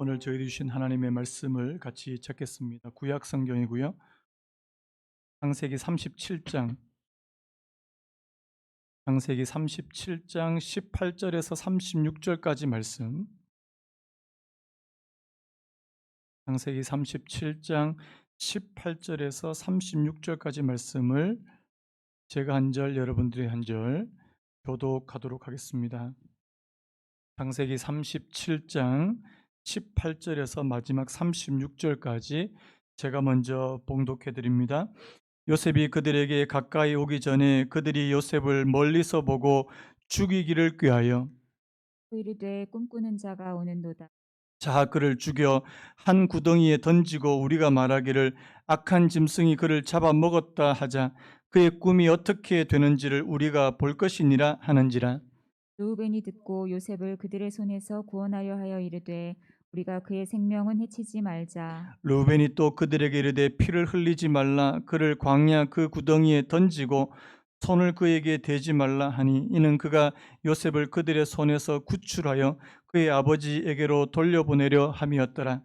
오늘 저희들이 주신 하나님의 말씀을 같이 찾겠습니다. 구약 성경이고요. 창세기 37장 18절에서 36절까지 말씀. 창세기 37장 18절에서 36절까지 말씀을 제가 한 절, 여러분들이 한 절 교독하도록 하겠습니다. 창세기 37장 18절에서 마지막 36절까지 제가 먼저 봉독해 드립니다. 요셉이 그들에게 가까이 오기 전에 그들이 요셉을 멀리서 보고 죽이기를 꾀하여 이르되 꿈꾸는 자가 오는도다. 자 그를 죽여 한 구덩이에 던지고 우리가 말하기를 악한 짐승이 그를 잡아먹었다 하자 그의 꿈이 어떻게 되는지를 우리가 볼 것이니라 하는지라. 르우벤이 듣고 요셉을 그들의 손에서 구원하려 하여 이르되 우리가 그의 생명은 해치지 말자. 르우벤이 또 그들에게 이르되 피를 흘리지 말라, 그를 광야 그 구덩이에 던지고 손을 그에게 대지 말라 하니, 이는 그가 요셉을 그들의 손에서 구출하여 그의 아버지에게로 돌려보내려 함이었더라.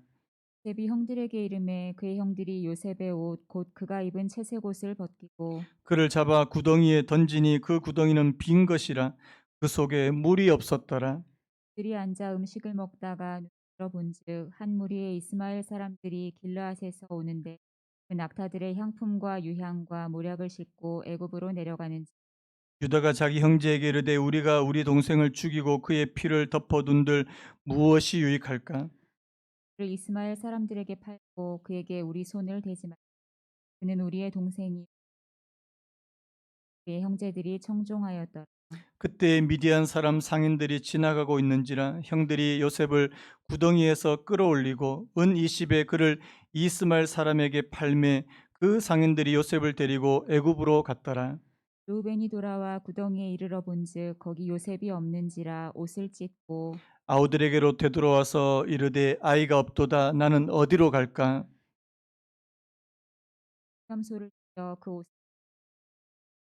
요셉이 형들에게 이르매 그의 형들이 요셉의 옷 곧 그가 입은 채색 옷을 벗기고 그를 잡아 구덩이에 던지니 그 구덩이는 빈 것이라 그 속에 물이 없었더라. 그들이 앉아 음식을 먹다가 눈을 들어본즉 한 무리의 이스마엘 사람들이 길르앗에서 오는데 그 낙타들의 향품과 유향과 모략을 싣고 애굽으로 내려가는지. 유다가 자기 형제에게 이르되 우리가 우리 동생을 죽이고 그의 피를 덮어둔들 무엇이 유익할까? 그를 이스마엘 사람들에게 팔고 그에게 우리 손을 대지 말라. 그는 우리의 동생이 그의 형제들이 청종하였더라. 그때 미디안 사람 상인들이 지나가고 있는지라 형들이 요셉을 구덩이에서 끌어올리고 은 20에 그를 이스마엘 사람에게 팔매 그 상인들이 요셉을 데리고 애굽으로 갔더라. 르우벤이 돌아와 구덩이에 이르러 본즉 거기 요셉이 없는지라 옷을 찢고 아우들에게로 되돌아와서 이르되 아이가 없도다, 나는 어디로 갈까? 염소를 찢어 그 옷을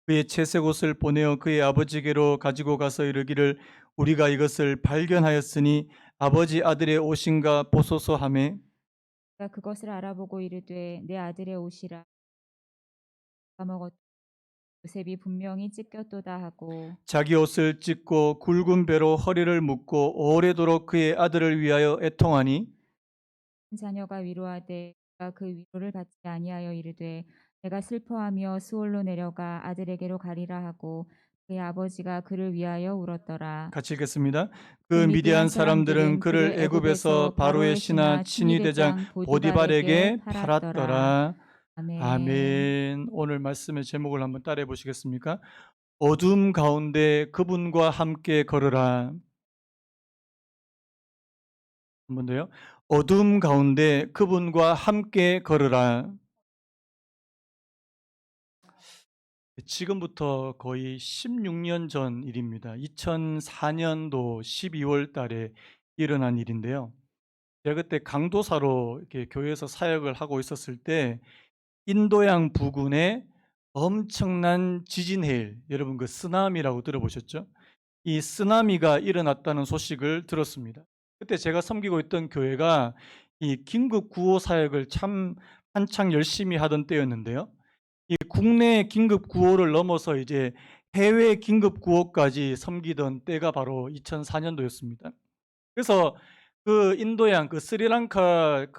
그의 채색 옷을 보내어 그의 아버지께로 가지고 가서 이르기를 우리가 이것을 발견하였으니 아버지 아들의 옷인가 보소서 하매 그가 그것을 알아보고 이르되 내 아들의 옷이라. 까먹었 요셉이 분명히 찢겼도다 하고 자기 옷을 찢고 굵은 배로 허리를 묶고 오래도록 그의 아들을 위하여 애통하니 큰 자녀가 위로하되 그가 그 위로를 받지 아니하여 이르되 내가 슬퍼하며 수월로 내려가 아들에게로 가리라 하고 그의 아버지가 그를 위하여 울었더라. 같이 읽겠습니다. 그 그 미디안 미디안 사람들은 사람들은 그를 그를 애굽에서 애굽에서 바로의 바로의 신하 신하 친위대장 친위대장 보디발에게 보디발에게 팔았더라. 팔았더라. 아멘. 아멘. 오늘 말씀의 제목을 한번 따라해 보시겠습니까? 어둠 가운데 그분과 함께 걸으라. 한 번 더요. 어둠 가운데 그분과 함께 걸으라. 지금부터 거의 16년 전 일입니다. 2004년도 12월 달에 일어난 일인데요. 제가 그때 강도사로 이렇게 교회에서 사역을 하고 있었을 때 인도양 부근에 엄청난 지진 해일, 여러분 그 쓰나미라고 들어보셨죠? 이 쓰나미가 일어났다는 소식을 들었습니다. 그때 제가 섬기고 있던 교회가 이 긴급 구호 사역을 참 한창 열심히 하던 때였는데요. 이 국내 긴급 구호를 넘어서 이제 해외 긴급 구호까지 섬기던 때가 바로 2004년도였습니다. 그래서 그 인도양 스리랑카를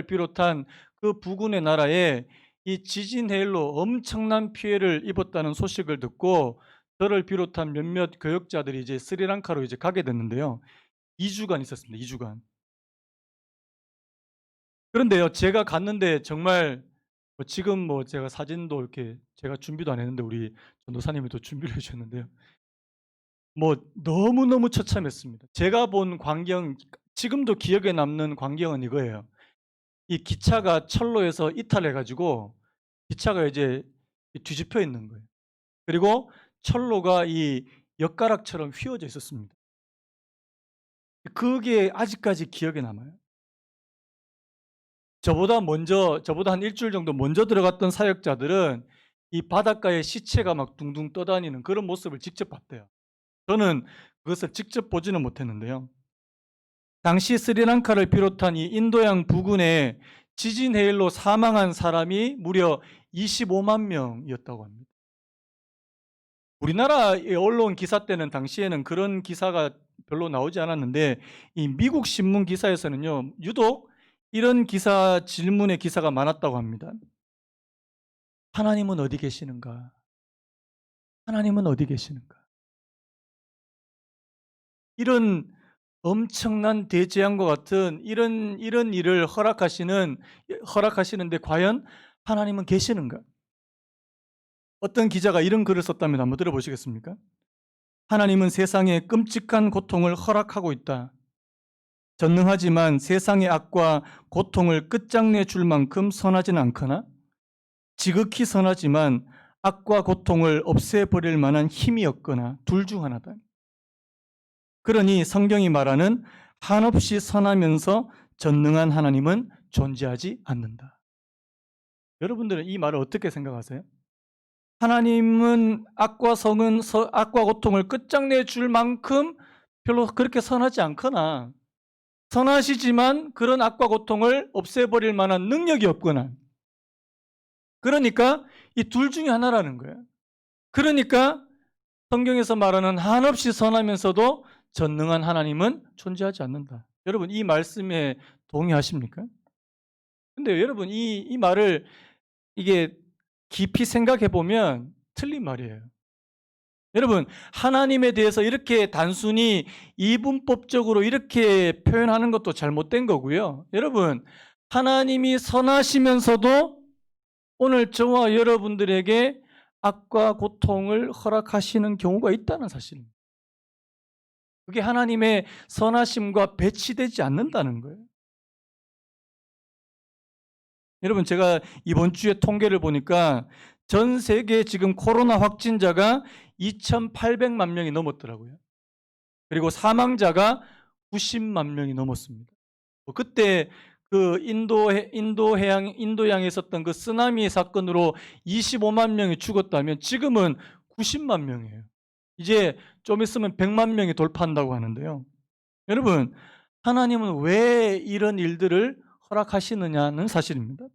비롯한 그 부근의 나라에 이 지진 해일로 엄청난 피해를 입었다는 소식을 듣고 저를 비롯한 몇몇 교역자들이 이제 스리랑카로 이제 가게 됐는데요. 2주간 있었습니다. 2주간. 그런데요, 제가 갔는데 정말 지금 제가 사진도 이렇게 제가 준비도 안 했는데 우리 전도사님이 또 준비를 해 주셨는데요. 너무너무 처참했습니다. 제가 본 광경, 지금도 기억에 남는 광경은 이거예요. 이 기차가 철로에서 이탈해 가지고 기차가 이제 뒤집혀 있는 거예요. 그리고 철로가 이 엿가락처럼 휘어져 있었습니다. 그게 아직까지 기억에 남아요. 저보다 한 일주일 정도 먼저 들어갔던 사역자들은 이 바닷가에 시체가 막 둥둥 떠다니는 그런 모습을 직접 봤대요. 저는 그것을 직접 보지는 못했는데요. 당시 스리랑카를 비롯한 이 인도양 부근에 지진 해일로 사망한 사람이 무려 25만 명이었다고 합니다. 우리나라 언론 기사 때는 당시에는 그런 기사가 별로 나오지 않았는데 이 미국 신문 기사에서는요, 유독 이런 기사 질문의 기사가 많았다고 합니다. 하나님은 어디 계시는가? 하나님은 어디 계시는가? 이런 엄청난 대재앙과 같은 이런 일을 허락하시는데 과연 하나님은 계시는가? 어떤 기자가 이런 글을 썼다면 한번 들어보시겠습니까? 하나님은 세상에 끔찍한 고통을 허락하고 있다. 전능하지만 세상의 악과 고통을 끝장내 줄 만큼 선하지는 않거나 지극히 선하지만 악과 고통을 없애버릴 만한 힘이 없거나 둘 중 하나다. 그러니 성경이 말하는 한없이 선하면서 전능한 하나님은 존재하지 않는다. 여러분들은 이 말을 어떻게 생각하세요? 하나님은 악과 고통을 끝장내 줄 만큼 별로 그렇게 선하지 않거나 선하시지만 그런 악과 고통을 없애버릴 만한 능력이 없거나 그러니까 이 둘 중에 하나라는 거예요. 그러니까 성경에서 말하는 한없이 선하면서도 전능한 하나님은 존재하지 않는다. 여러분 이 말씀에 동의하십니까? 근데 여러분 이 말을 이게 깊이 생각해 보면 틀린 말이에요. 여러분 하나님에 대해서 이렇게 단순히 이분법적으로 이렇게 표현하는 것도 잘못된 거고요. 여러분 하나님이 선하시면서도 오늘 저와 여러분들에게 악과 고통을 허락하시는 경우가 있다는 사실입니다. 그게 하나님의 선하심과 배치되지 않는다는 거예요. 여러분 제가 이번 주에 통계를 보니까 전 세계 지금 코로나 확진자가 2,800만 명이 넘었더라고요. 그리고 사망자가 90만 명이 넘었습니다. 그때 그 인도양에 있었던 그 쓰나미 사건으로 25만 명이 죽었다면 지금은 90만 명이에요. 이제 좀 있으면 100만 명이 돌파한다고 하는데요. 여러분 하나님은 왜 이런 일들을 허락하시느냐는 사실입니다.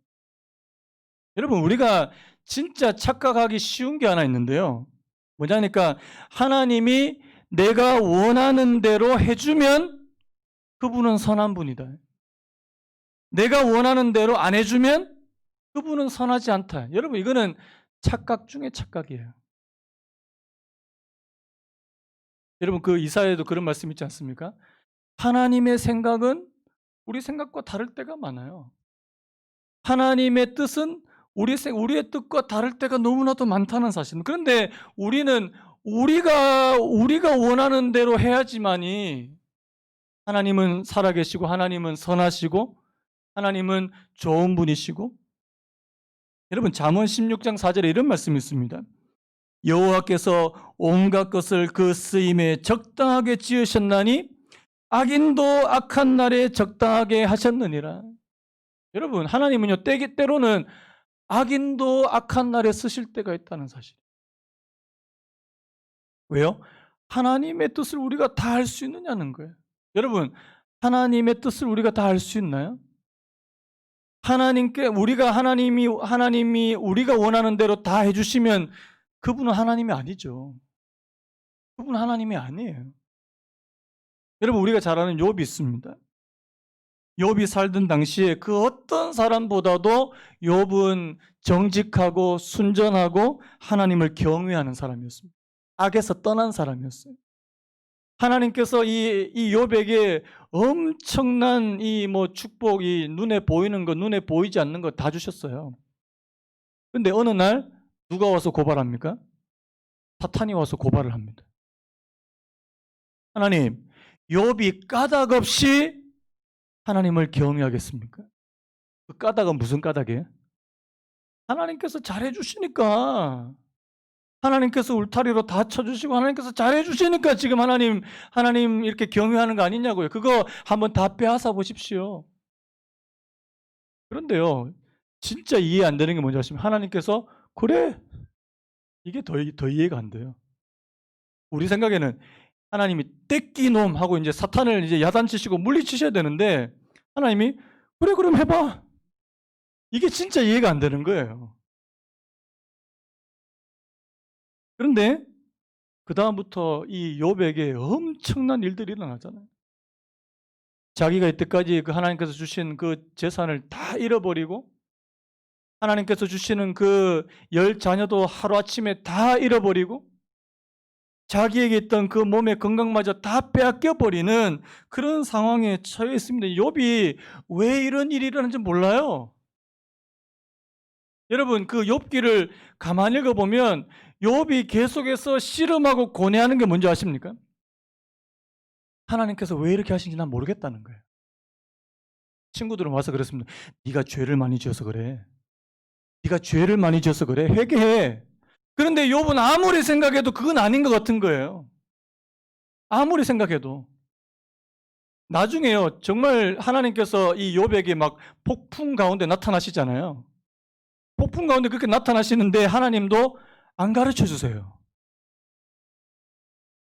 여러분 우리가 진짜 착각하기 쉬운 게 하나 있는데요. 뭐냐니까 하나님이 내가 원하는 대로 해주면 그분은 선한 분이다. 내가 원하는 대로 안 해주면 그분은 선하지 않다. 여러분 이거는 착각 중에 착각이에요. 여러분 그 이사야에도 그런 말씀 있지 않습니까? 하나님의 생각은 우리 생각과 다를 때가 많아요. 하나님의 뜻은 우리의 뜻과 다를 때가 너무나도 많다는 사실입니다. 그런데 우리는 우리가 원하는 대로 해야지만이 하나님은 살아계시고 하나님은 선하시고 하나님은 좋은 분이시고 여러분 잠언 16장 4절에 이런 말씀이 있습니다. 여호와께서 온갖 것을 그 쓰임에 적당하게 지으셨나니 악인도 악한 날에 적당하게 하셨느니라. 여러분 하나님은요 때로는 악인도 악한 날에 쓰실 때가 있다는 사실. 왜요? 하나님의 뜻을 우리가 다 할 수 있느냐는 거예요. 여러분 하나님의 뜻을 우리가 다 할 수 있나요? 하나님이 우리가 원하는 대로 다 해주시면 그분은 하나님이 아니죠. 그분은 하나님이 아니에요. 여러분 우리가 잘 아는 욥이 있습니다. 욥이 살던 당시에 그 어떤 사람보다도 욥은 정직하고 순전하고 하나님을 경외하는 사람이었습니다. 악에서 떠난 사람이었어요. 하나님께서 이 욥에게 엄청난 축복이 눈에 보이는 것, 눈에 보이지 않는 것 다 주셨어요. 근데 어느 날 누가 와서 고발합니까? 사탄이 와서 고발을 합니다. 하나님, 욥이 까닭 없이 하나님을 경외하겠습니까? 그 까닭은 무슨 까닭이에요? 하나님께서 잘해주시니까, 하나님께서 울타리로 다 쳐주시고 하나님께서 잘해주시니까 지금 하나님 이렇게 경외하는 거 아니냐고요. 그거 한번 다 빼앗아 보십시오. 그런데요, 진짜 이해 안 되는 게 뭔지 아시면 하나님께서 그래, 이게 더 이해가 안 돼요. 우리 생각에는 하나님이 떼끼 놈 하고 이제 사탄을 이제 야단치시고 물리치셔야 되는데 하나님이 그래 그럼 해봐. 이게 진짜 이해가 안 되는 거예요. 그런데 그 다음부터 이 욥에게 엄청난 일들이 일어나잖아요. 자기가 이때까지 그 하나님께서 주신 그 재산을 다 잃어버리고 하나님께서 주시는 그 10자녀도 하루아침에 다 잃어버리고 자기에게 있던 그 몸의 건강마저 다 빼앗겨 버리는 그런 상황에 처해 있습니다. 욥이 왜 이런 일이 일어나는지 몰라요. 여러분 그 욥기를 가만히 읽어보면 욥이 계속해서 씨름하고 고뇌하는 게 뭔지 아십니까? 하나님께서 왜 이렇게 하신지 난 모르겠다는 거예요. 친구들은 와서 그랬습니다. 네가 죄를 많이 지어서 그래. 네가 죄를 많이 지어서 그래. 회개해. 그런데 욥은 아무리 생각해도 그건 아닌 것 같은 거예요. 아무리 생각해도. 나중에요. 정말 하나님께서 이 욥에게 막 폭풍 가운데 나타나시잖아요. 폭풍 가운데 그렇게 나타나시는데 하나님도 안 가르쳐 주세요.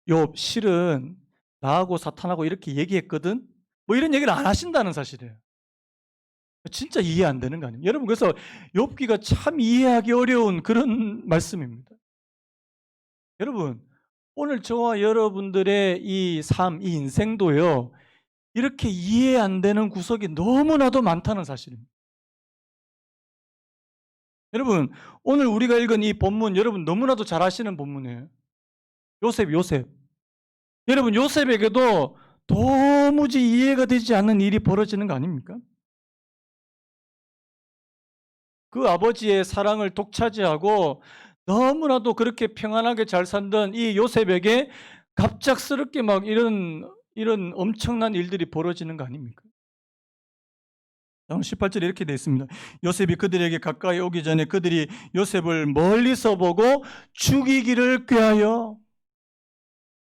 욥 실은 나하고 사탄하고 이렇게 얘기했거든. 뭐 이런 얘기를 안 하신다는 사실이에요. 진짜 이해 안 되는 거 아니에요? 여러분 그래서 욥기가 참 이해하기 어려운 그런 말씀입니다. 여러분 오늘 저와 여러분들의 이 삶, 이 인생도요. 이렇게 이해 안 되는 구석이 너무나도 많다는 사실입니다. 여러분 오늘 우리가 읽은 이 본문 여러분 너무나도 잘 아시는 본문이에요. 요셉. 여러분 요셉에게도 도무지 이해가 되지 않는 일이 벌어지는 거 아닙니까? 그 아버지의 사랑을 독차지하고 너무나도 그렇게 평안하게 잘 살던 이 요셉에게 갑작스럽게 막 이런 엄청난 일들이 벌어지는 거 아닙니까? 오늘 18절에 이렇게 되어 있습니다. 요셉이 그들에게 가까이 오기 전에 그들이 요셉을 멀리서 보고 죽이기를 꾀하여.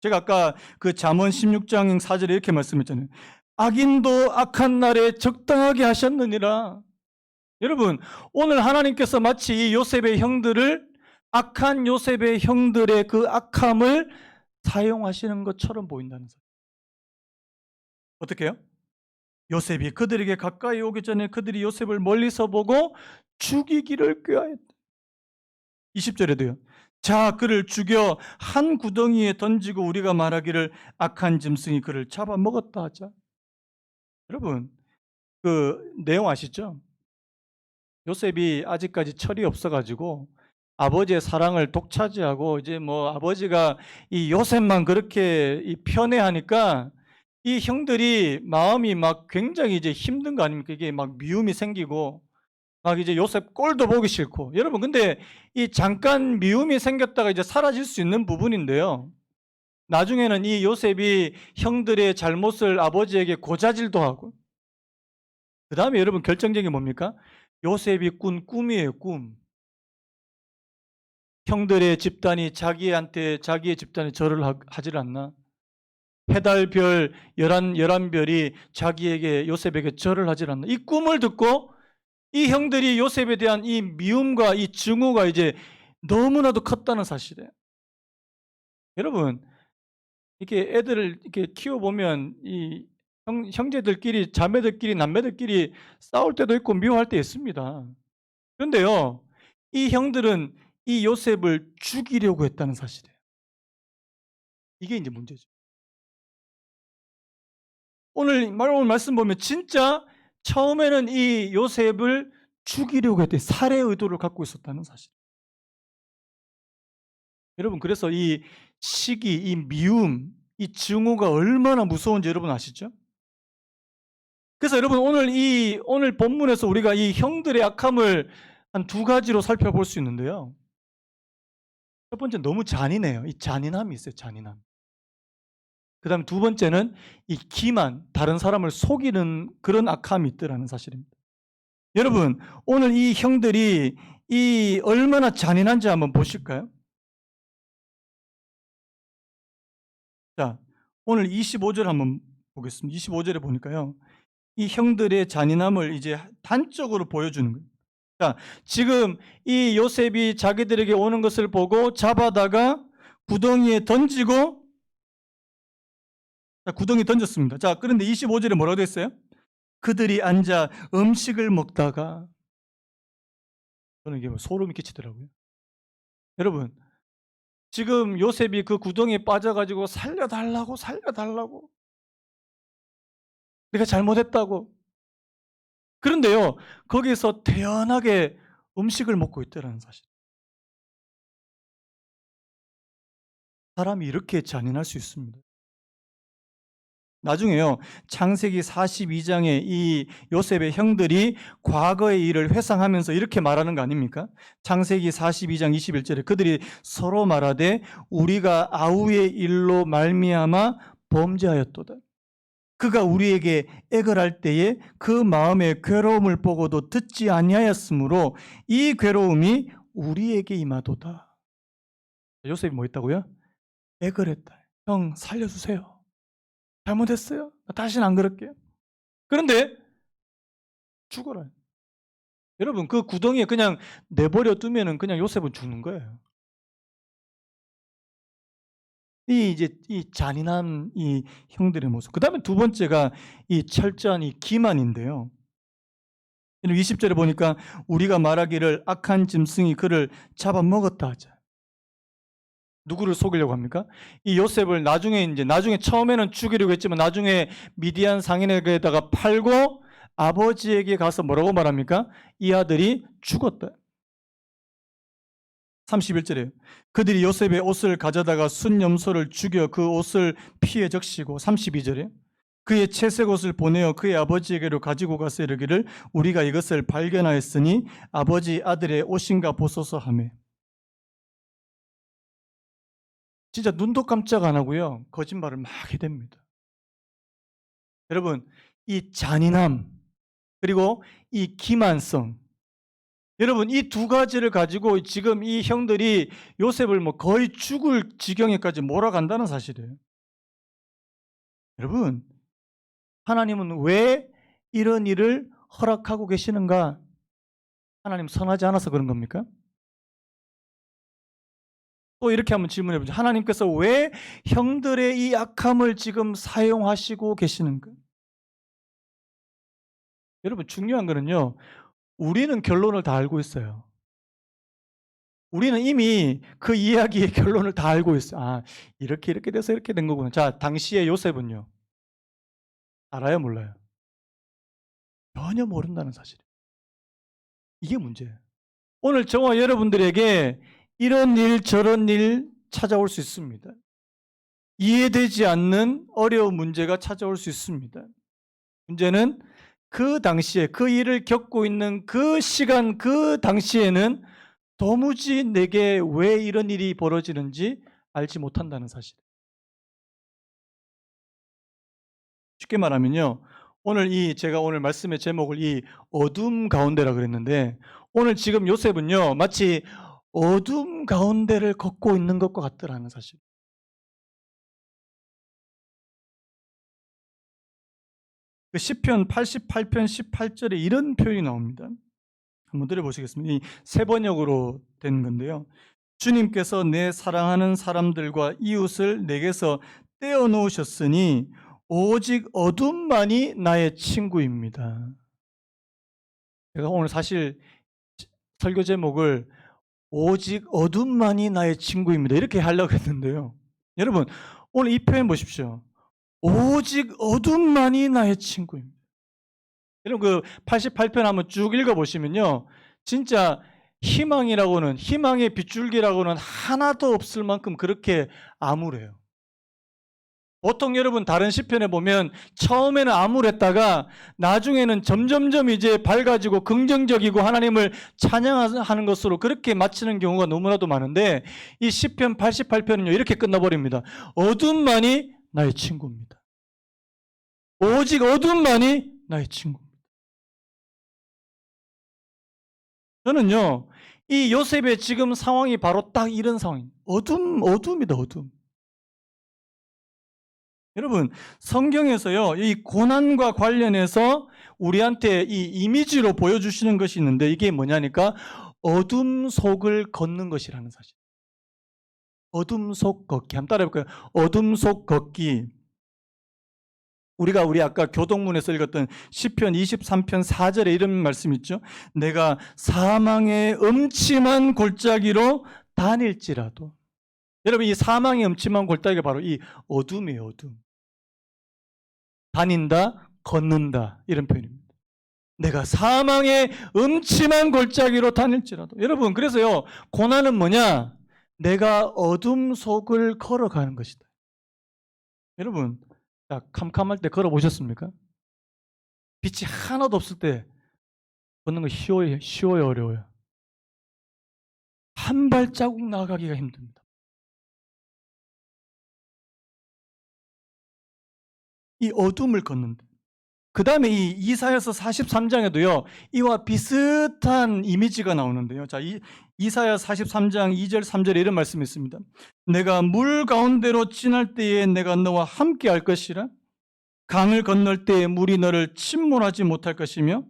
제가 아까 그 잠언 16장 4절에 이렇게 말씀했잖아요. 악인도 악한 날에 적당하게 하셨느니라. 여러분 오늘 하나님께서 마치 이 요셉의 형들을 악한 요셉의 형들의 그 악함을 사용하시는 것처럼 보인다는 사실. 어떻게 해요? 요셉이 그들에게 가까이 오기 전에 그들이 요셉을 멀리서 보고 죽이기를 꾀하였다. 20절에도요. 자 그를 죽여 한 구덩이에 던지고 우리가 말하기를 악한 짐승이 그를 잡아먹었다 하자. 여러분 그 내용 아시죠? 요셉이 아직까지 철이 없어가지고 아버지의 사랑을 독차지하고 이제 뭐 아버지가 이 요셉만 그렇게 편애하니까 이 형들이 마음이 막 굉장히 이제 힘든 거 아닙니까? 이게 막 미움이 생기고 막 이제 요셉 꼴도 보기 싫고. 여러분 근데 이 잠깐 미움이 생겼다가 이제 사라질 수 있는 부분인데요. 나중에는 이 요셉이 형들의 잘못을 아버지에게 고자질도 하고 그 다음에 여러분 결정적인 게 뭡니까? 요셉이 꾼 꿈이에요, 꿈. 형들의 집단이 자기의 집단에 절을 하질 않나? 해달별 11별이 자기에게 요셉에게 절을 하질 않나? 이 꿈을 듣고 이 형들이 요셉에 대한 이 미움과 이 증오가 이제 너무나도 컸다는 사실이에요. 여러분 이렇게 애들을 이렇게 키워보면 이 형제들끼리 자매들끼리 남매들끼리 싸울 때도 있고 미워할 때 있습니다. 그런데요 이 형들은 이 요셉을 죽이려고 했다는 사실이에요. 이게 이제 문제죠. 오늘 말씀 보면 진짜 처음에는 이 요셉을 죽이려고 했대. 살해 의도를 갖고 있었다는 사실. 여러분 그래서 이 시기, 이 미움, 이 증오가 얼마나 무서운지 여러분 아시죠? 그래서 여러분 오늘 본문에서 우리가 이 형들의 악함을 한 두 가지로 살펴볼 수 있는데요. 첫 번째 너무 잔인해요. 이 잔인함이 있어요. 잔인함. 그 다음에 두 번째는 이 기만, 다른 사람을 속이는 그런 악함이 있더라는 사실입니다. 여러분 오늘 이 형들이 이 얼마나 잔인한지 한번 보실까요? 자, 오늘 25절 한번 보겠습니다. 25절에 보니까요. 이 형들의 잔인함을 이제 단적으로 보여주는 거예요. 자, 지금 이 요셉이 자기들에게 오는 것을 보고 잡아다가 구덩이에 던지고 자, 구덩이 던졌습니다. 자, 그런데 25절에 뭐라고 됐어요? 그들이 앉아 음식을 먹다가, 저는 이게 소름이 끼치더라고요. 여러분, 지금 요셉이 그 구덩이에 빠져가지고 살려달라고, 살려달라고, 내가 잘못했다고. 그런데요, 거기서 태연하게 음식을 먹고 있다는 사실. 사람이 이렇게 잔인할 수 있습니다. 나중에요, 창세기 42장에 이 요셉의 형들이 과거의 일을 회상하면서 이렇게 말하는 거 아닙니까? 창세기 42장 21절에 그들이 서로 말하되 우리가 아우의 일로 말미암아 범죄하였도다. 그가 우리에게 애걸할 때에 그 마음의 괴로움을 보고도 듣지 아니하였으므로 이 괴로움이 우리에게 임하도다. 요셉이 뭐 했다고요? 애걸했다. 형 살려주세요. 잘못했어요. 다시는 안 그럴게요. 그런데 죽어라. 여러분, 그 구덩이에 그냥 내버려 두면은 그냥 요셉은 죽는 거예요. 이 잔인한 이 형들의 모습. 그 다음에 두 번째가 이 철저한 이 기만인데요. 20절에 보니까 우리가 말하기를 악한 짐승이 그를 잡아먹었다 하자. 누구를 속이려고 합니까? 이 요셉을 나중에 처음에는 죽이려고 했지만 나중에 미디안 상인에게다가 팔고 아버지에게 가서 뭐라고 말합니까? 이 아들이 죽었다. 31절에 그들이 요셉의 옷을 가져다가 순염소를 죽여 그 옷을 피에 적시고, 32절에 그의 채색 옷을 보내어 그의 아버지에게로 가지고 가서 이르기를 우리가 이것을 발견하였으니 아버지 아들의 옷인가 보소서 하매. 진짜 눈도 깜짝 안 하고요, 거짓말을 막 해댑니다. 여러분, 이 잔인함 그리고 이 기만성, 여러분 이 두 가지를 가지고 지금 이 형들이 요셉을 뭐 거의 죽을 지경에까지 몰아간다는 사실이에요. 여러분, 하나님은 왜 이런 일을 허락하고 계시는가? 하나님 선하지 않아서 그런 겁니까? 또 이렇게 한번 질문해 보죠. 하나님께서 왜 형들의 이 악함을 지금 사용하시고 계시는가? 여러분, 중요한 거는요, 우리는 결론을 다 알고 있어요. 우리는 이미 그 이야기의 결론을 다 알고 있어요. 아, 이렇게 돼서 이렇게 된 거구나. 자, 당시의 요셉은요, 알아요, 몰라요? 전혀 모른다는 사실이에요. 이게 문제예요. 오늘 저와 여러분들에게 이런 일 저런 일 찾아올 수 있습니다. 이해되지 않는 어려운 문제가 찾아올 수 있습니다. 문제는 그 당시에 그 일을 겪고 있는 그 시간 그 당시에는 도무지 내게 왜 이런 일이 벌어지는지 알지 못한다는 사실. 쉽게 말하면요, 제가 오늘 말씀의 제목을 이 어둠 가운데라 그랬는데, 오늘 지금 요셉은요 마치 어둠 가운데를 걷고 있는 것과 같더라는 사실. 그 시편 88편 18절에 이런 표현이 나옵니다. 한번 들어보시겠습니다. 이 새 번역으로 된 건데요. 주님께서 내 사랑하는 사람들과 이웃을 내게서 떼어놓으셨으니 오직 어둠만이 나의 친구입니다. 제가 오늘 사실 설교 제목을 오직 어둠만이 나의 친구입니다 이렇게 하려고 했는데요. 여러분, 오늘 이 표현 보십시오. 오직 어둠만이 나의 친구입니다. 여러분, 그 88편 한번 쭉 읽어보시면요, 진짜 희망의 빗줄기라고는 하나도 없을 만큼 그렇게 암울해요. 보통 여러분 다른 시편에 보면 처음에는 암울했다가 나중에는 점점점 이제 밝아지고 긍정적이고 하나님을 찬양하는 것으로 그렇게 마치는 경우가 너무나도 많은데, 이 시편 88편은요 이렇게 끝나버립니다. 어둠만이 나의 친구입니다. 오직 어둠만이 나의 친구입니다. 저는요, 이 요셉의 지금 상황이 바로 딱 이런 상황입니다. 어둠이다, 어둠. 여러분, 성경에서요, 이 고난과 관련해서 우리한테 이 이미지로 보여주시는 것이 있는데, 이게 뭐냐니까 어둠 속을 걷는 것이라는 사실. 어둠 속 걷기. 한번 따라해볼까요? 어둠 속 걷기. 우리 아까 교동문에서 읽었던 시편 23편 4절에 이런 말씀 있죠. 내가 사망의 음침한 골짜기로 다닐지라도. 여러분, 이 사망의 음침한 골짜기가 바로 이 어둠이에요, 어둠. 다닌다, 걷는다, 이런 표현입니다. 내가 사망의 음침한 골짜기로 다닐지라도. 여러분, 그래서요, 고난은 뭐냐? 내가 어둠 속을 걸어가는 것이다. 여러분, 자, 캄캄할 때 걸어보셨습니까? 빛이 하나도 없을 때 걷는 거 쉬워요, 어려워요? 한 발자국 나아가기가 힘듭니다. 이 어둠을 걷는데. 그 다음에 이 이사야서 43장에도요, 이와 비슷한 이미지가 나오는데요. 자, 이사야 43장 2절, 3절에 이런 말씀이 있습니다. 내가 물 가운데로 지날 때에 내가 너와 함께 할 것이라. 강을 건널 때에 물이 너를 침몰하지 못할 것이며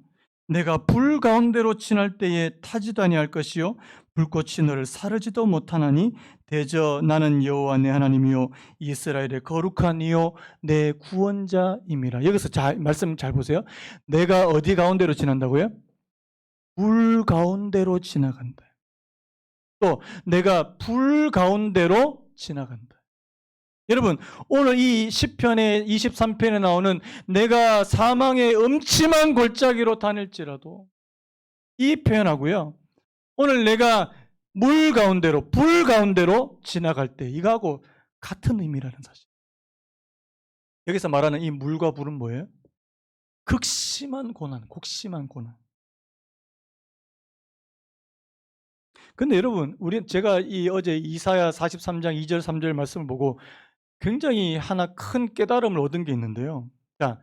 내가 불 가운데로 지날 때에 타지도 아니할 것이요 불꽃이 너를 사르지도 못하나니 대저 나는 여호와 내 하나님이요 이스라엘의 거룩한 이요 내 구원자임이라. 여기서 말씀 잘 보세요. 내가 어디 가운데로 지난다고요? 불 가운데로 지나간다. 또 내가 불 가운데로 지나간다. 여러분, 오늘 이 시편의 23편에 나오는 내가 사망의 음침한 골짜기로 다닐지라도, 이 표현하고요, 오늘 내가 물 가운데로, 불 가운데로 지나갈 때 이거하고 같은 의미라는 사실. 여기서 말하는 이 물과 불은 뭐예요? 극심한 고난, 곡심한 고난. 근데 여러분, 제가 어제 이사야 43장 2절 3절 말씀을 보고 굉장히 하나 큰 깨달음을 얻은 게 있는데요. 자,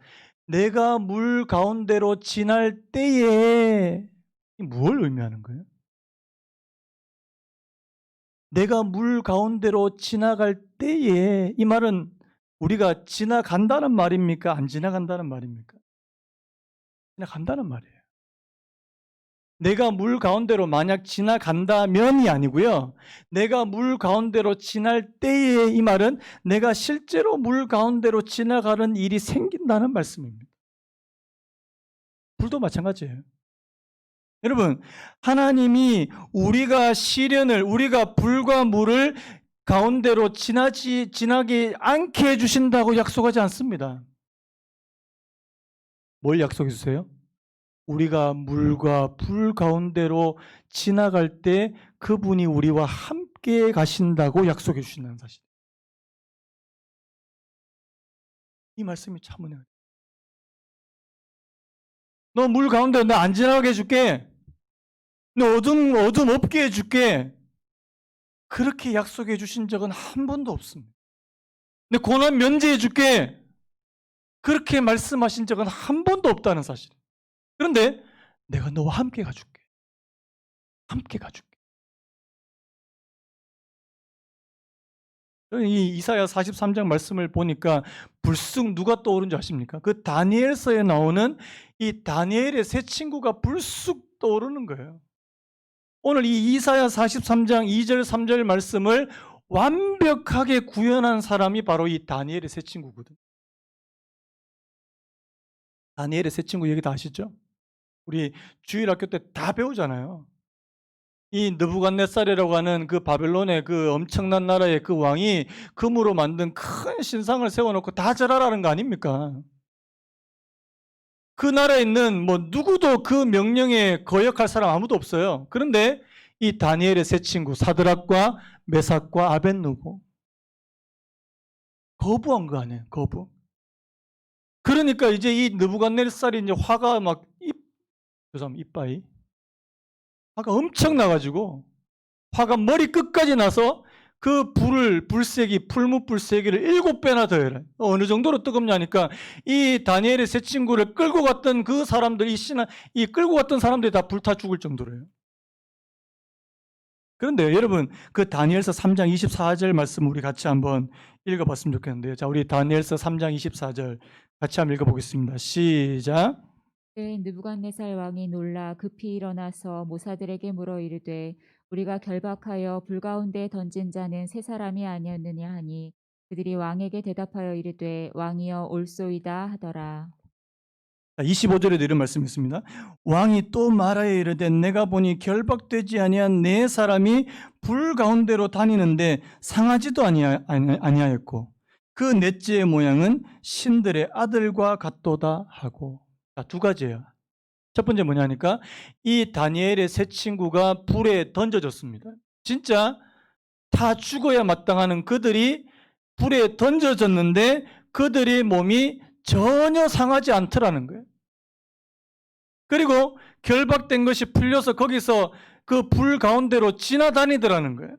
내가 물 가운데로 지날 때에 무엇을 의미하는 거예요? 내가 물 가운데로 지나갈 때에, 이 말은 우리가 지나간다는 말입니까? 안 지나간다는 말입니까? 지나간다는 말이에요. 내가 물 가운데로 만약 지나간다면이 아니고요. 내가 물 가운데로 지날 때에, 이 말은 내가 실제로 물 가운데로 지나가는 일이 생긴다는 말씀입니다. 불도 마찬가지예요. 여러분, 하나님이 우리가 불과 물을 가운데로 지나게 않게 해주신다고 약속하지 않습니다. 뭘 약속해 주세요? 우리가 물과 불 가운데로 지나갈 때 그분이 우리와 함께 가신다고 약속해 주신다는 사실. 이 말씀이 참 은혜예요. 너 물 가운데 나 안 지나가게 해줄게. 너 어둠 없게 해줄게. 그렇게 약속해 주신 적은 한 번도 없습니다. 내 고난 면제해 줄게. 그렇게 말씀하신 적은 한 번도 없다는 사실. 그런데 내가 너와 함께 가줄게. 함께 가줄게. 이 이사야 43장 말씀을 보니까 불쑥 누가 떠오른 줄 아십니까? 그 다니엘서에 나오는 이 다니엘의 세 친구가 불쑥 떠오르는 거예요. 오늘 이 이사야 43장 2절 3절 말씀을 완벽하게 구현한 사람이 바로 이 다니엘의 세 친구거든. 다니엘의 세 친구 얘기 다 아시죠? 우리 주일학교 때 다 배우잖아요. 이 느부갓네살이라고 하는 그 바벨론의 그 엄청난 나라의 그 왕이 금으로 만든 큰 신상을 세워놓고 다 절하라는 거 아닙니까? 그 나라에 있는 뭐 누구도 그 명령에 거역할 사람 아무도 없어요. 그런데 이 다니엘의 세 친구 사드락과 메삭과 아벳느고 거부한 거 아니에요. 거부. 그러니까 이제 이 느부갓네살이 이제 화가 막 이빠이 화가 엄청 나가지고 화가 머리 끝까지 나서 그 풀무불세기를 7배나 더 해라. 어느 정도로 뜨겁냐니까 이 다니엘의 세 친구를 끌고 갔던 그 사람들, 이 끌고 갔던 사람들이 다 불타 죽을 정도로요. 그런데 여러분, 그 다니엘서 3장 24절 말씀 우리 같이 한번 읽어봤으면 좋겠는데요. 자, 우리 다니엘서 3장 24절 같이 한번 읽어보겠습니다. 시작. 그때 느부갓네살 왕이 놀라 급히 일어나서 모사들에게 물어 이르되 우리가 결박하여 불 가운데 던진 자는 세 사람이 아니었느냐 하니 그들이 왕에게 대답하여 이르되 왕이여 올소이다 하더라. 25절에도 이런 말씀이 있습니다. 왕이 또 말하여 이르되 내가 보니 결박되지 아니한 네 사람이 불 가운데로 다니는데 상하지도 아니하였고 그 넷째의 모양은 신들의 아들과 같도다 하고. 두 가지예요. 첫 번째 뭐냐니까 이 다니엘의 세 친구가 불에 던져졌습니다. 진짜 다 죽어야 마땅하는 그들이 불에 던져졌는데 그들의 몸이 전혀 상하지 않더라는 거예요. 그리고 결박된 것이 풀려서 거기서 그 불 가운데로 지나다니더라는 거예요.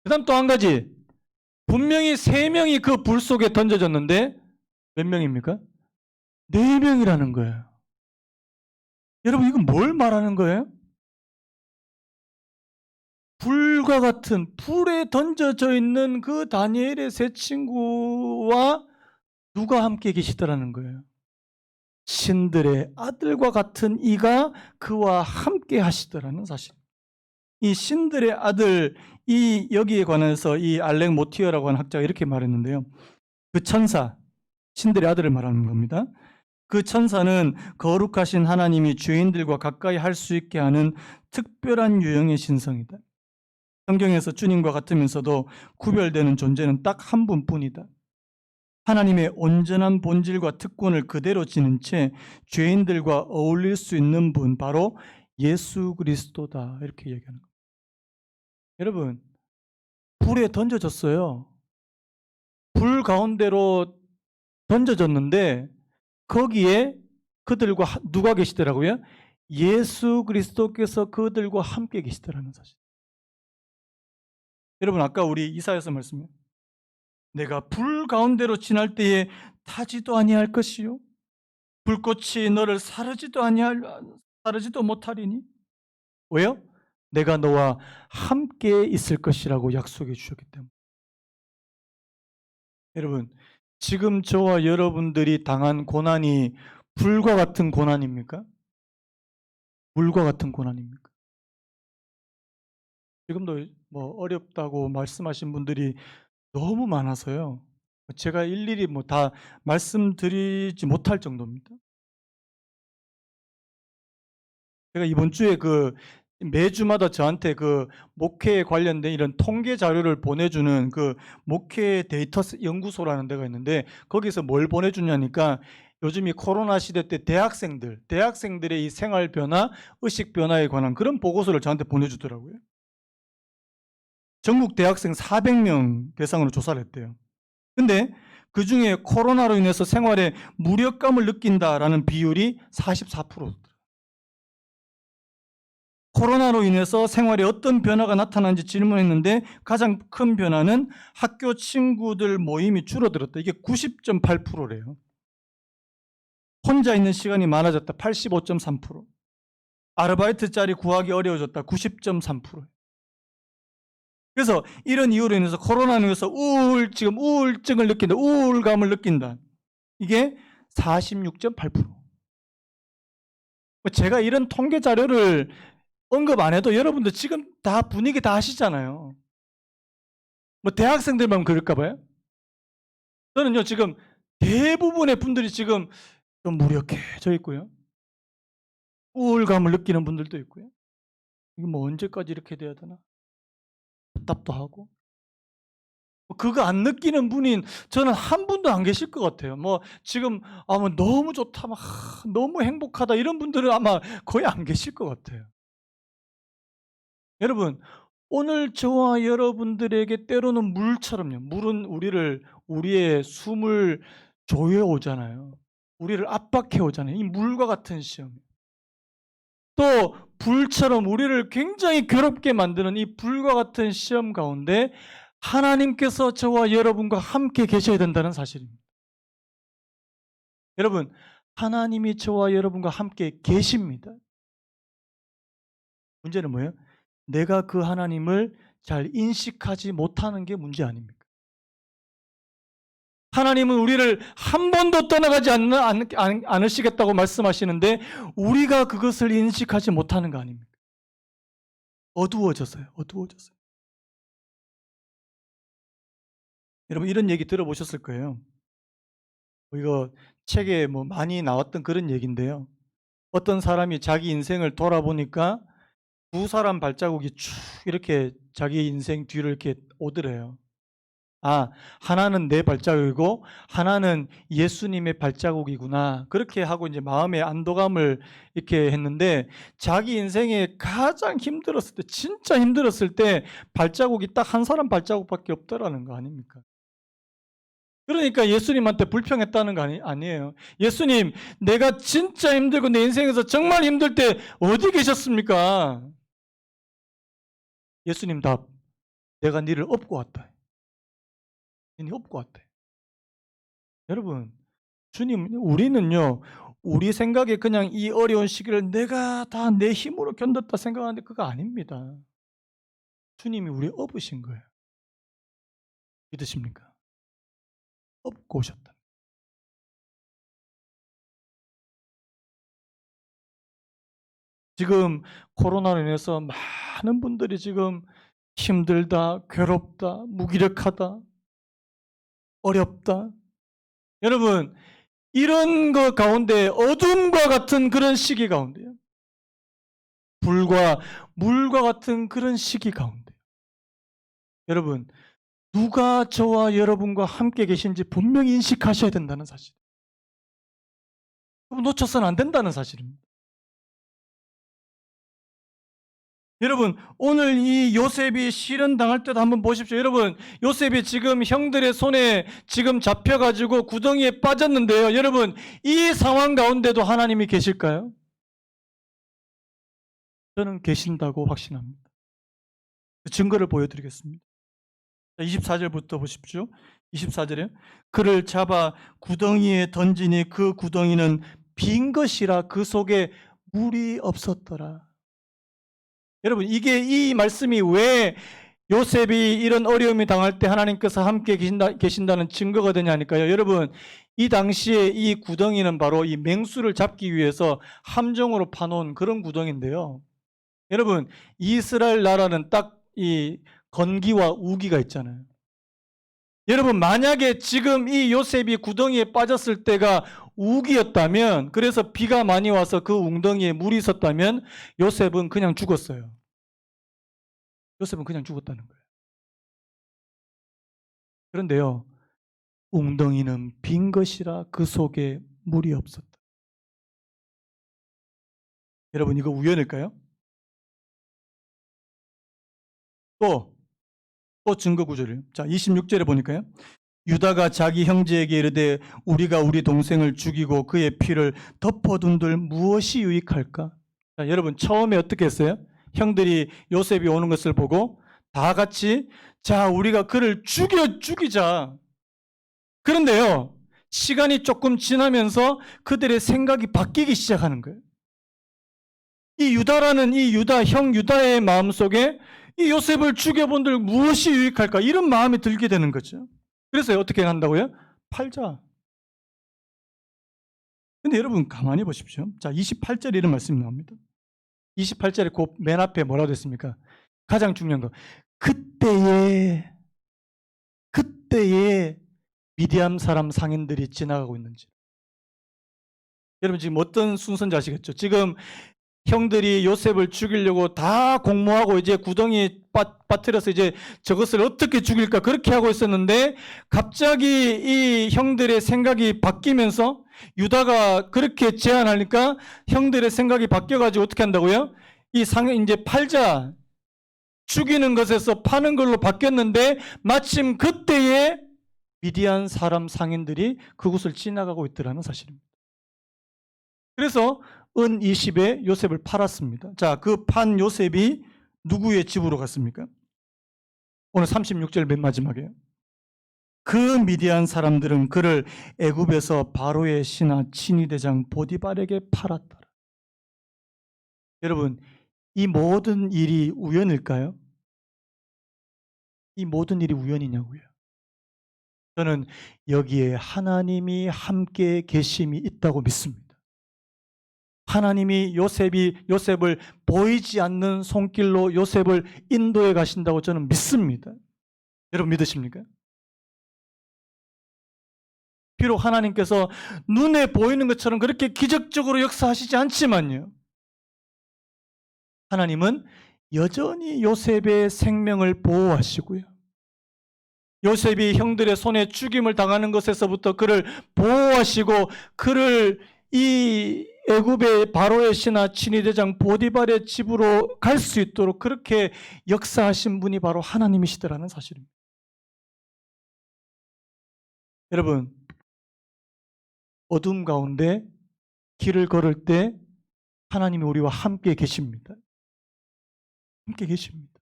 그 다음 또 한 가지, 분명히 3명이 그 불 속에 던져졌는데 몇 명입니까? 4명이라는 거예요. 여러분, 이건 뭘 말하는 거예요? 불과 같은 불에 던져져 있는 그 다니엘의 세 친구와 누가 함께 계시더라는 거예요? 신들의 아들과 같은 이가 그와 함께 하시더라는 사실. 이 신들의 아들, 이 여기에 관해서 이 알렉 모티어라고 하는 학자가 이렇게 말했는데요. 그 천사, 신들의 아들을 말하는 겁니다. 그 천사는 거룩하신 하나님이 죄인들과 가까이 할 수 있게 하는 특별한 유형의 신성이다. 성경에서 주님과 같으면서도 구별되는 존재는 딱 한 분뿐이다. 하나님의 온전한 본질과 특권을 그대로 지닌 채 죄인들과 어울릴 수 있는 분, 바로 예수 그리스도다. 이렇게 얘기하는 거예요. 여러분, 불에 던져졌어요. 불 가운데로 던져졌는데 거기에 그들과 누가 계시더라고요? 예수 그리스도께서 그들과 함께 계시더라는 사실. 여러분, 아까 우리 이사야서 말씀이에요. 내가 불 가운데로 지날 때에 타지도 아니할 것이요 불꽃이 너를 사르지도 못하리니. 왜요? 내가 너와 함께 있을 것이라고 약속해 주셨기 때문에. 여러분, 지금 저와 여러분들이 당한 고난이 불과 같은 고난입니까? 물과 같은 고난입니까? 지금도 뭐 어렵다고 말씀하신 분들이 너무 많아서요. 제가 일일이 뭐 다 말씀드리지 못할 정도입니다. 제가 이번 주에 매주마다 저한테 목회에 관련된 이런 통계 자료를 보내주는 목회 데이터 연구소라는 데가 있는데 거기서 뭘 보내주냐니까 요즘 이 코로나 시대 때 대학생들의 이 생활 변화, 의식 변화에 관한 그런 보고서를 저한테 보내주더라고요. 전국 대학생 400명 대상으로 조사를 했대요. 근데 그 중에 코로나로 인해서 생활에 무력감을 느낀다라는 비율이 44%. 코로나로 인해서 생활에 어떤 변화가 나타나는지 질문했는데 가장 큰 변화는 학교 친구들 모임이 줄어들었다. 이게 90.8%래요. 혼자 있는 시간이 많아졌다. 85.3%. 아르바이트 자리 구하기 어려워졌다. 90.3%. 그래서 이런 이유로 인해서 코로나로 인해서 우울증을 느낀다. 우울감을 느낀다. 이게 46.8%. 제가 이런 통계 자료를 언급 안 해도 여러분들 지금 다 분위기 다 아시잖아요. 뭐 대학생들만 그럴까 봐요? 저는요, 지금 대부분의 분들이 지금 좀 무력해져 있고요. 우울감을 느끼는 분들도 있고요. 이거 뭐 언제까지 이렇게 돼야 되나? 답답도 하고. 그거 안 느끼는 분인 저는 한 분도 안 계실 것 같아요. 뭐 지금 뭐 너무 좋다, 막 너무 행복하다 이런 분들은 아마 거의 안 계실 것 같아요. 여러분, 오늘 저와 여러분들에게 때로는 물처럼요. 물은 우리의 숨을 조여 오잖아요. 우리를 압박해 오잖아요. 이 물과 같은 시험. 또 불처럼 우리를 굉장히 괴롭게 만드는 이 불과 같은 시험 가운데 하나님께서 저와 여러분과 함께 계셔야 된다는 사실입니다. 여러분, 하나님이 저와 여러분과 함께 계십니다. 문제는 뭐예요? 내가 그 하나님을 잘 인식하지 못하는 게 문제 아닙니까? 하나님은 우리를 한 번도 떠나가지 않으시겠다고 말씀하시는데 우리가 그것을 인식하지 못하는 거 아닙니까? 어두워졌어요. 여러분 이런 얘기 들어보셨을 거예요. 이거 책에 뭐 많이 나왔던 그런 얘기인데요. 어떤 사람이 자기 인생을 돌아보니까 두 사람 발자국이 쭉 이렇게 자기 인생 뒤를 이렇게 오더래요. 아, 하나는 내 발자국이고 하나는 예수님의 발자국이구나. 그렇게 하고 이제 마음의 안도감을 이렇게 했는데, 자기 인생에 가장 힘들었을 때, 진짜 힘들었을 때 발자국이 딱 한 사람 발자국밖에 없더라는 거 아닙니까? 그러니까 예수님한테 불평했다는 거 아니에요. 예수님, 내가 진짜 힘들고 내 인생에서 정말 힘들 때 어디 계셨습니까? 예수님 답, 내가 니를 업고 왔다. 니 업고 왔다. 여러분, 주님, 우리는요, 우리 생각에 그냥 이 어려운 시기를 내가 다 내 힘으로 견뎠다 생각하는데 그거 아닙니다. 주님이 우리 업으신 거예요. 믿으십니까? 업고 오셨다. 지금 코로나로 인해서 많은 분들이 지금 힘들다, 괴롭다, 무기력하다, 어렵다. 여러분, 이런 거 가운데 어둠과 같은 그런 시기 가운데요. 불과 물과 같은 그런 시기 가운데. 여러분, 누가 저와 여러분과 함께 계신지 분명히 인식하셔야 된다는 사실. 놓쳐서는 안 된다는 사실입니다. 여러분, 오늘 이 요셉이 실현당할 때도 한번 보십시오. 여러분, 요셉이 지금 형들의 손에 지금 잡혀가지고 구덩이에 빠졌는데요. 여러분, 이 상황 가운데도 하나님이 계실까요? 저는 계신다고 확신합니다. 그 증거를 보여드리겠습니다. 24절부터 보십시오. 24절에 그를 잡아 구덩이에 던지니 그 구덩이는 빈 것이라 그 속에 물이 없었더라. 여러분, 이게 이 말씀이 왜 요셉이 이런 어려움이 당할 때 하나님께서 함께 계신다는 증거가 되냐니까요. 여러분, 이 당시에 이 구덩이는 바로 이 맹수를 잡기 위해서 함정으로 파놓은 그런 구덩이인데요. 여러분, 이스라엘 나라는 딱 이 건기와 우기가 있잖아요. 여러분, 만약에 지금 이 요셉이 구덩이에 빠졌을 때가 우기였다면, 그래서 비가 많이 와서 그 웅덩이에 물이 있었다면 요셉은 그냥 죽었어요. 요셉은 그냥 죽었다는 거예요. 그런데요, 웅덩이는 빈 것이라 그 속에 물이 없었다. 여러분, 이거 우연일까요? 또 증거 구절이에요. 자, 26절에 보니까요. 유다가 자기 형제에게 이르되 우리가 우리 동생을 죽이고 그의 피를 덮어둔들 무엇이 유익할까? 자, 여러분, 처음에 어떻게 했어요? 형들이 요셉이 오는 것을 보고 다 같이 자, 우리가 그를 죽이자. 그런데요, 시간이 조금 지나면서 그들의 생각이 바뀌기 시작하는 거예요. 이 유다라는 이 형 유다의 마음속에 이 요셉을 죽여본들 무엇이 유익할까? 이런 마음이 들게 되는 거죠. 그래서 어떻게 한다고요? 팔자. 근데 여러분 가만히 보십시오. 자, 28절에 이런 말씀이 나옵니다. 28절에 그 맨 앞에 뭐라고 됐습니까? 가장 중요한 거. 그때에 미디안 사람 상인들이 지나가고 있는지. 여러분 지금 어떤 순서인지 아시겠죠? 지금 형들이 요셉을 죽이려고 다 공모하고 이제 구덩이에 빠뜨려서 이제 저것을 어떻게 죽일까 그렇게 하고 있었는데, 갑자기 이 형들의 생각이 바뀌면서 유다가 그렇게 제안하니까 형들의 생각이 바뀌어가지고 어떻게 한다고요? 이 상인 이제 팔자, 죽이는 것에서 파는 걸로 바뀌었는데 마침 그때에 미디안 사람 상인들이 그곳을 지나가고 있더라는 사실입니다. 그래서 은 20에 요셉을 팔았습니다. 자, 그 판 요셉이 누구의 집으로 갔습니까? 오늘 36절 맨 마지막에 그 미디안 사람들은 그를 애굽에서 바로의 신하 친위대장 보디발에게 팔았더라. 여러분, 이 모든 일이 우연일까요? 이 모든 일이 우연이냐고요. 저는 여기에 하나님이 함께 계심이 있다고 믿습니다. 하나님이 요셉을 보이지 않는 손길로 요셉을 인도해 가신다고 저는 믿습니다. 여러분 믿으십니까? 비록 하나님께서 눈에 보이는 것처럼 그렇게 기적적으로 역사하시지 않지만요, 하나님은 여전히 요셉의 생명을 보호하시고요, 요셉이 형들의 손에 죽임을 당하는 것에서부터 그를 보호하시고, 그를 이 애굽의 바로의 신하 친위대장 보디발의 집으로 갈 수 있도록 그렇게 역사하신 분이 바로 하나님이시더라는 사실입니다. 여러분, 어둠 가운데 길을 걸을 때 하나님이 우리와 함께 계십니다. 함께 계십니다.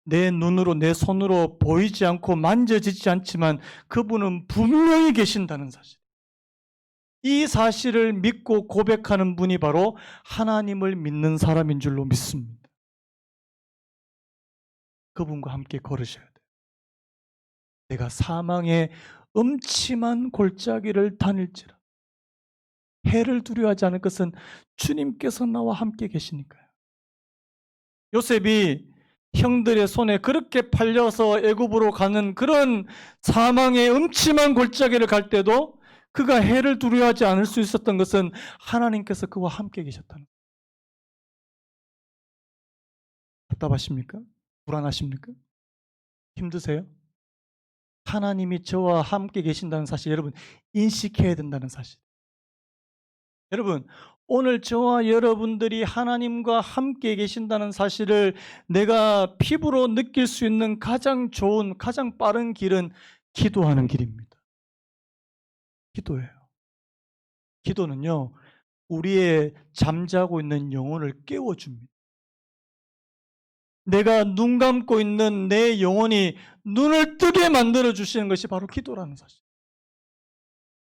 내 눈으로, 내 손으로 보이지 않고 만져지지 않지만 그분은 분명히 계신다는 사실. 이 사실을 믿고 고백하는 분이 바로 하나님을 믿는 사람인 줄로 믿습니다. 그분과 함께 걸으셔야 돼요. 내가 사망의 음침한 골짜기를 다닐지라 해를 두려워하지 않을 것은 주님께서 나와 함께 계시니까요. 요셉이 형들의 손에 그렇게 팔려서 애굽으로 가는 그런 사망의 음침한 골짜기를 갈 때도 그가 해를 두려워하지 않을 수 있었던 것은 하나님께서 그와 함께 계셨다는 거예요. 답답하십니까? 불안하십니까? 힘드세요? 하나님이 저와 함께 계신다는 사실, 여러분 인식해야 된다는 사실. 여러분, 오늘 저와 여러분들이 하나님과 함께 계신다는 사실을 내가 피부로 느낄 수 있는 가장 좋은, 가장 빠른 길은 기도하는 길입니다. 기도예요. 기도는요, 우리의 잠자고 있는 영혼을 깨워줍니다. 내가 눈 감고 있는 내 영혼이 눈을 뜨게 만들어 주시는 것이 바로 기도라는 사실.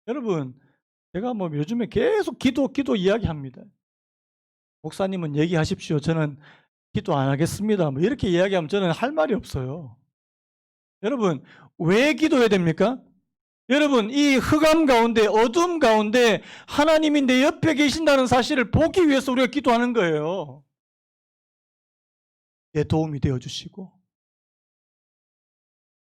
여러분, 제가 뭐 요즘에 계속 기도 이야기합니다. 목사님은 얘기하십시오. 저는 기도 안 하겠습니다. 뭐 이렇게 이야기하면 저는 할 말이 없어요. 여러분, 왜 기도해야 됩니까? 여러분, 이 흑암 가운데, 어둠 가운데 하나님이 내 옆에 계신다는 사실을 보기 위해서 우리가 기도하는 거예요. 내 도움이 되어주시고,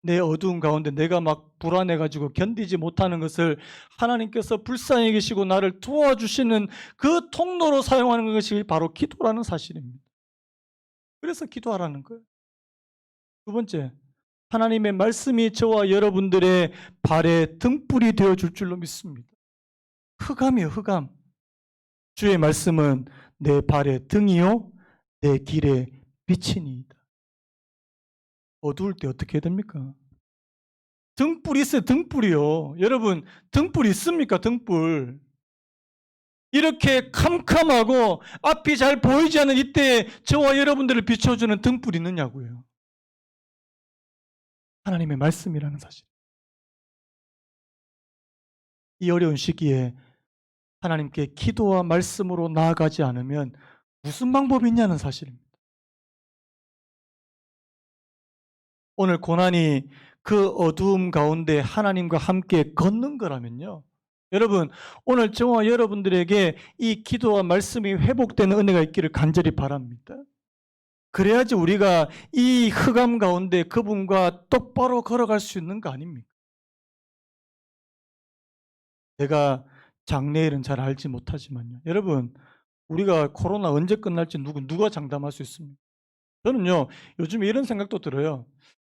내 어두운 가운데 내가 막 불안해가지고 견디지 못하는 것을 하나님께서 불쌍히 계시고 나를 도와주시는 그 통로로 사용하는 것이 바로 기도라는 사실입니다. 그래서 기도하라는 거예요. 두 번째, 하나님의 말씀이 저와 여러분들의 발에 등불이 되어줄 줄로 믿습니다. 흑암이에요, 흑암. 주의 말씀은 내 발의 등이요 내 길의 빛이니이다. 어두울 때 어떻게 해야 됩니까? 등불이 있어요, 등불이요. 여러분, 등불 있습니까? 등불. 이렇게 캄캄하고 앞이 잘 보이지 않는 이때에 저와 여러분들을 비춰주는 등불이 있느냐고요. 하나님의 말씀이라는 사실. 이 어려운 시기에 하나님께 기도와 말씀으로 나아가지 않으면 무슨 방법이 있냐는 사실입니다. 오늘 고난이 그 어두움 가운데 하나님과 함께 걷는 거라면요, 여러분, 오늘 저와 여러분들에게 이 기도와 말씀이 회복되는 은혜가 있기를 간절히 바랍니다. 그래야지 우리가 이 흑암 가운데 그분과 똑바로 걸어갈 수 있는 거 아닙니까? 내가 장래일은 잘 알지 못하지만요, 여러분, 우리가 코로나 언제 끝날지 누가 장담할 수 있습니까? 저는요, 요즘에 이런 생각도 들어요.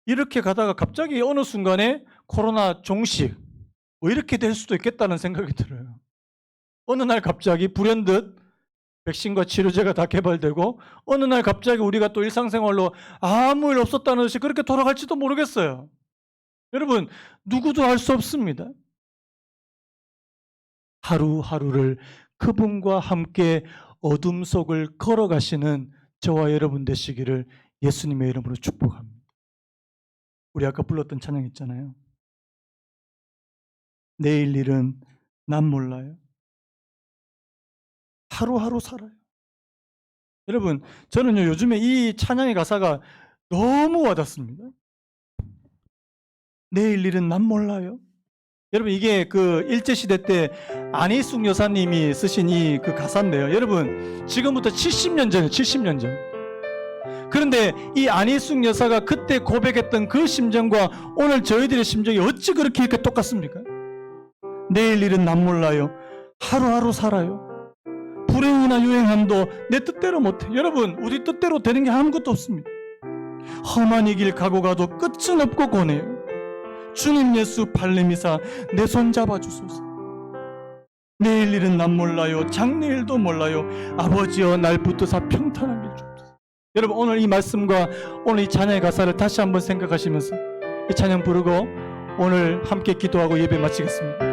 이렇게 가다가 갑자기 어느 순간에 코로나 종식 뭐 이렇게 될 수도 있겠다는 생각이 들어요. 어느 날 갑자기 불현듯 백신과 치료제가 다 개발되고 어느 날 갑자기 우리가 또 일상생활로 아무 일 없었다는 듯이 그렇게 돌아갈지도 모르겠어요. 여러분, 누구도 알 수 없습니다. 하루하루를 그분과 함께 어둠 속을 걸어가시는 저와 여러분 되시기를 예수님의 이름으로 축복합니다. 우리 아까 불렀던 찬양 있잖아요. 내일 일은 난 몰라요. 하루하루 살아요. 여러분, 저는요, 요즘에 이 찬양의 가사가 너무 와닿습니다. 내일 일은 난 몰라요. 여러분, 이게 그 일제시대 때 안희숙 여사님이 쓰신 이 그 가사인데요. 여러분, 지금부터 70년 전이에요. 70년 전. 그런데 이 안희숙 여사가 그때 고백했던 그 심정과 오늘 저희들의 심정이 어찌 그렇게 이렇게 똑같습니까? 내일 일은 난 몰라요. 하루하루 살아요. 불행이나 유행함도 내 뜻대로 못해. 여러분, 우리 뜻대로 되는 게 아무것도 없습니다. 험한 이 길 가고 가도 끝은 없고 고뇌요. 주님 예수 발레미사 내 손 잡아주소서. 내일 일은 난 몰라요. 장래일도 몰라요. 아버지여 날 붙드사 평탄한 길 주옵소서. 여러분, 오늘 이 말씀과 오늘 이 찬양의 가사를 다시 한번 생각하시면서 이 찬양 부르고 오늘 함께 기도하고 예배 마치겠습니다.